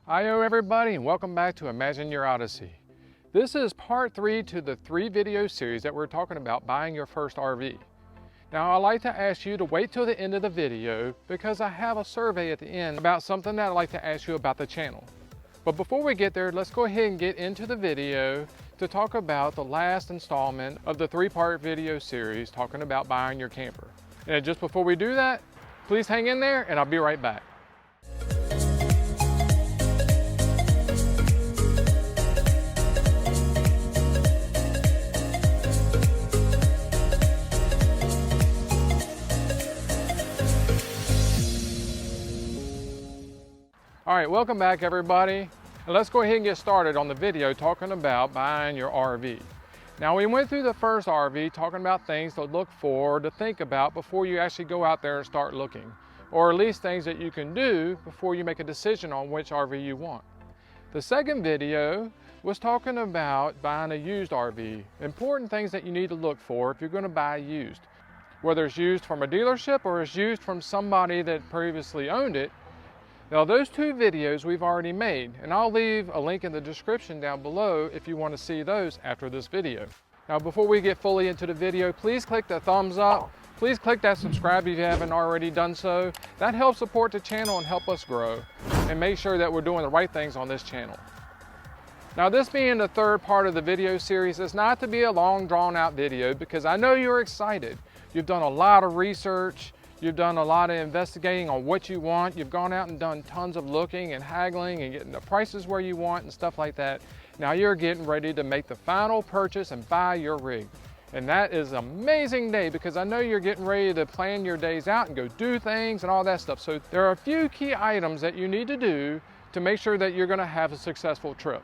Hi-yo everybody, and welcome back to Imagine Your Odyssey. This is part 3 to the 3-video series that we're talking about buying your first RV. Now I'd like to ask you to wait till the end of the video because I have a survey at the end about something that I'd like to ask you about the channel. But before we get there, let's go ahead and get into the video to talk about the last installment of the 3-part video series talking about buying your camper. And just before we do that, please hang in there and I'll be right back. All right, welcome back everybody. And let's go ahead and get started on the video talking about buying your RV. Now we went through the first RV talking about things to look for, to think about before you actually go out there and start looking. Or at least things that you can do before you make a decision on which RV you want. The second video was talking about buying a used RV. Important things that you need to look for if you're going to buy used. Whether it's used from a dealership or it's used from somebody that previously owned it. Now those 2 videos we've already made, and I'll leave a link in the description down below if you want to see those after this video. Now before we get fully into the video, please click the thumbs up. Please click that subscribe if you haven't already done so. That helps support the channel and help us grow and make sure that we're doing the right things on this channel. Now this being the 3rd part of the video series, is not to be a long drawn out video because I know you're excited. You've done a lot of research. You've done a lot of investigating on what you want. You've gone out and done tons of looking and haggling and getting the prices where you want and stuff like that. Now you're getting ready to make the final purchase and buy your rig. And that is an amazing day because I know you're getting ready to plan your days out and go do things and all that stuff. So there are a few key items that you need to do to make sure that you're going to have a successful trip.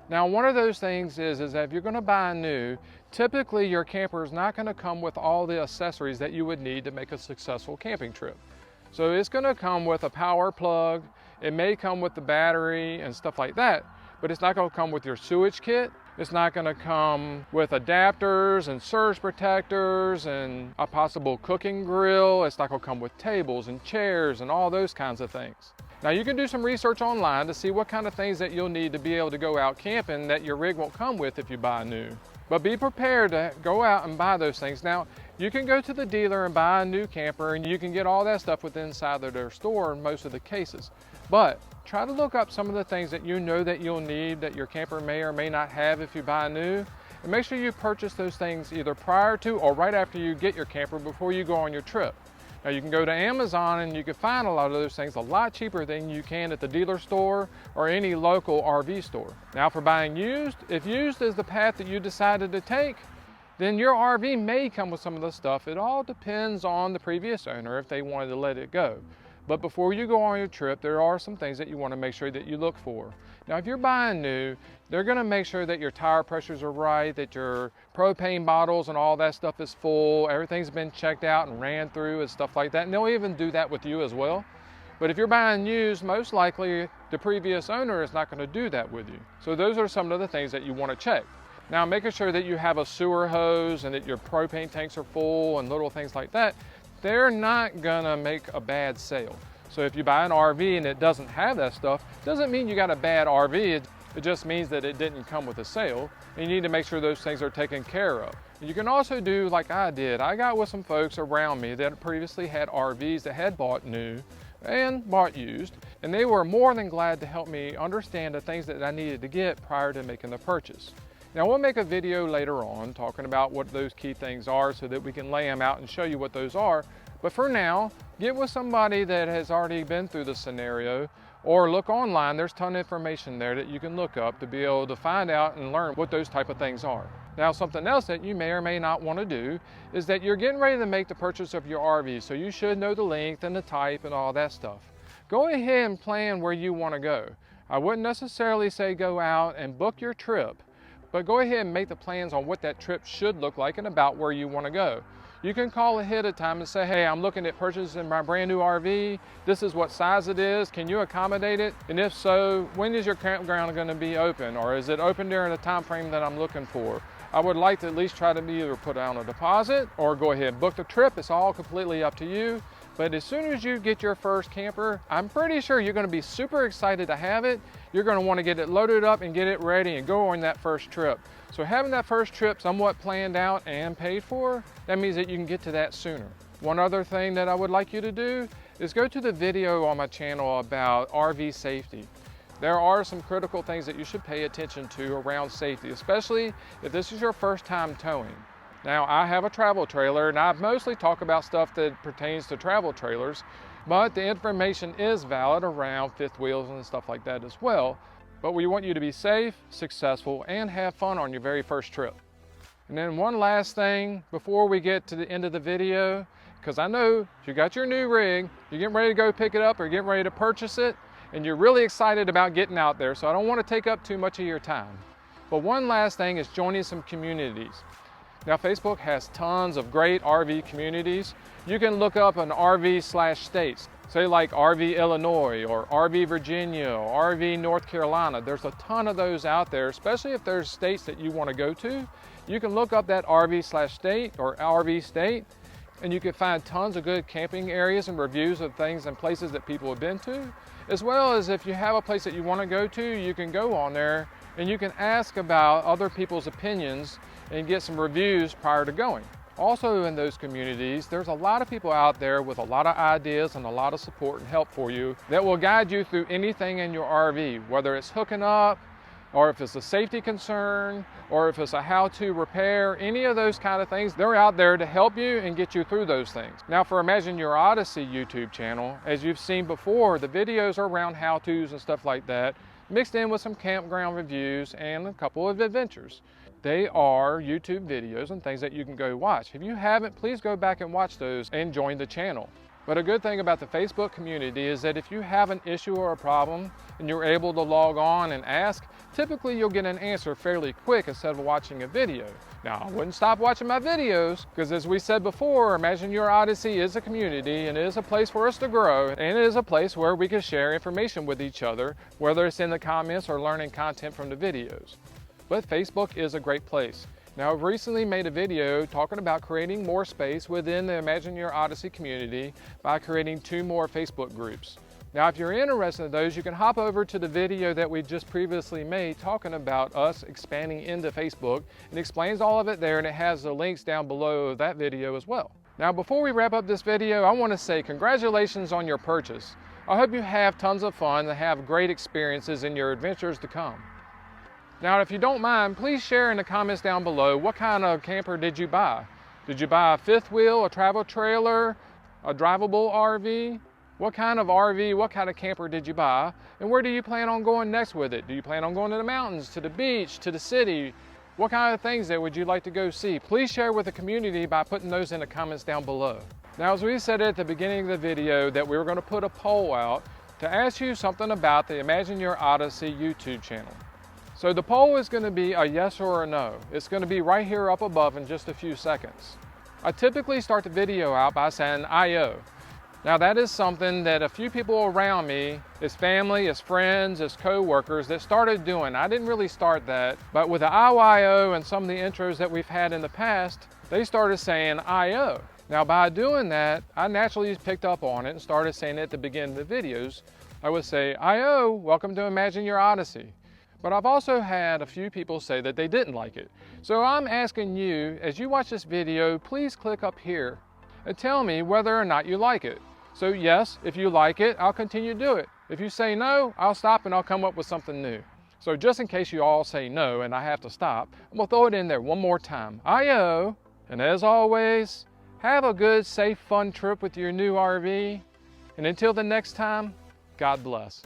Now one of those things is that if you're going to buy new, typically your camper is not going to come with all the accessories that you would need to make a successful camping trip. So it's going to come with a power plug, it may come with the battery and stuff like that, but it's not going to come with your sewage kit. It's not going to come with adapters and surge protectors and a possible cooking grill. It's not going to come with tables and chairs and all those kinds of things. Now you can do some research online to see what kind of things that you'll need to be able to go out camping that your rig won't come with if you buy new. But be prepared to go out and buy those things. Now you can go to the dealer and buy a new camper and you can get all that stuff within inside of their store in most of the cases. But try to look up some of the things that you know that you'll need that your camper may or may not have if you buy new. And make sure you purchase those things either prior to or right after you get your camper before you go on your trip. Now you can go to Amazon and you can find a lot of those things a lot cheaper than you can at the dealer store or any local RV store. Now for buying used, if used is the path that you decided to take, then your RV may come with some of the stuff. It all depends on the previous owner if they wanted to let it go. But before you go on your trip, there are some things that you want to make sure that you look for. Now if you're buying new, they're going to make sure that your tire pressures are right, that your propane bottles and all that stuff is full, everything's been checked out and ran through and stuff like that. And they'll even do that with you as well. But if you're buying used, most likely the previous owner is not going to do that with you. So those are some of the things that you want to check. Now making sure that you have a sewer hose and that your propane tanks are full and little things like that, they're not gonna make a bad sale. So if you buy an RV and it doesn't have that stuff, doesn't mean you got a bad RV. It just means that it didn't come with a sale. And you need to make sure those things are taken care of. And you can also do like I did. I got with some folks around me that previously had RVs that had bought new and bought used. And they were more than glad to help me understand the things that I needed to get prior to making the purchase. Now we'll make a video later on talking about what those key things are so that we can lay them out and show you what those are. But for now, get with somebody that has already been through the scenario or look online. There's a ton of information there that you can look up to be able to find out and learn what those type of things are. Now something else that you may or may not want to do is that you're getting ready to make the purchase of your RV. So you should know the length and the type and all that stuff. Go ahead and plan where you want to go. I wouldn't necessarily say go out and book your trip, but go ahead and make the plans on what that trip should look like and about where you want to go. You can call ahead of time and say, hey, I'm looking at purchasing my brand new RV. This is what size it is. Can you accommodate it? And if so, when is your campground going to be open? Or is it open during the time frame that I'm looking for? I would like to at least try to either put down a deposit or go ahead and book the trip. It's all completely up to you. But as soon as you get your first camper, I'm pretty sure you're going to be super excited to have it. You're going to want to get it loaded up and get it ready and go on that first trip. So having that first trip somewhat planned out and paid for, that means that you can get to that sooner. One other thing that I would like you to do is go to the video on my channel about RV safety. There are some critical things that you should pay attention to around safety, especially if this is your first time towing. Now, I have a travel trailer, and I mostly talk about stuff that pertains to travel trailers, but the information is valid around fifth wheels and stuff like that as well. But we want you to be safe, successful, and have fun on your very first trip. And then one last thing before we get to the end of the video, because I know you got your new rig, you're getting ready to go pick it up or getting ready to purchase it, and you're really excited about getting out there, so I don't want to take up too much of your time. But one last thing is joining some communities. Now, Facebook has tons of great RV communities. You can look up an RV/states, say like RV Illinois or RV Virginia or RV North Carolina. There's a ton of those out there, especially if there's states that you want to go to. You can look up that RV/state or RV state, and you can find tons of good camping areas and reviews of things and places that people have been to. As well as if you have a place that you want to go to, you can go on there and you can ask about other people's opinions and get some reviews prior to going. Also in those communities, there's a lot of people out there with a lot of ideas and a lot of support and help for you that will guide you through anything in your RV, whether it's hooking up, or if it's a safety concern, or if it's a how-to repair, any of those kind of things, they're out there to help you and get you through those things. Now for Imagine Your Odyssey YouTube channel, as you've seen before, the videos are around how-tos and stuff like that, mixed in with some campground reviews and a couple of adventures. They are YouTube videos and things that you can go watch. If you haven't, please go back and watch those and join the channel. But a good thing about the Facebook community is that if you have an issue or a problem and you're able to log on and ask, typically you'll get an answer fairly quick instead of watching a video. Now, I wouldn't stop watching my videos because as we said before, Imagine Your Odyssey is a community and it is a place for us to grow, and it is a place where we can share information with each other, whether it's in the comments or learning content from the videos. But Facebook is a great place. Now, I've recently made a video talking about creating more space within the Imagine Your Odyssey community by creating 2 more Facebook groups. Now, if you're interested in those, you can hop over to the video that we just previously made talking about us expanding into Facebook. It explains all of it there, and it has the links down below that video as well. Now, before we wrap up this video, I want to say congratulations on your purchase. I hope you have tons of fun and have great experiences in your adventures to come. Now, if you don't mind, please share in the comments down below what kind of camper did you buy? Did you buy a fifth wheel, a travel trailer, a drivable RV? What kind of RV, what kind of camper did you buy? And where do you plan on going next with it? Do you plan on going to the mountains, to the beach, to the city? What kind of things there would you like to go see? Please share with the community by putting those in the comments down below. Now, as we said at the beginning of the video that we were going to put a poll out to ask you something about the Imagine Your Odyssey YouTube channel. So the poll is going to be a yes or a no. It's going to be right here up above in just a few seconds. I typically start the video out by saying IO. Now that is something that a few people around me, as family, as friends, as co-workers, that started doing. I didn't really start that, but with the IYO and some of the intros that we've had in the past, they started saying IO. Now by doing that, I naturally picked up on it and started saying it at the beginning of the videos. I would say, IO, welcome to Imagine Your Odyssey. But I've also had a few people say that they didn't like it. So I'm asking you, as you watch this video, please click up here and tell me whether or not you like it. So yes, if you like it, I'll continue to do it. If you say no, I'll stop and I'll come up with something new. So just in case you all say no and I have to stop, I'm gonna throw it in there one more time. IO, and as always, have a good, safe, fun trip with your new RV. And until the next time, God bless.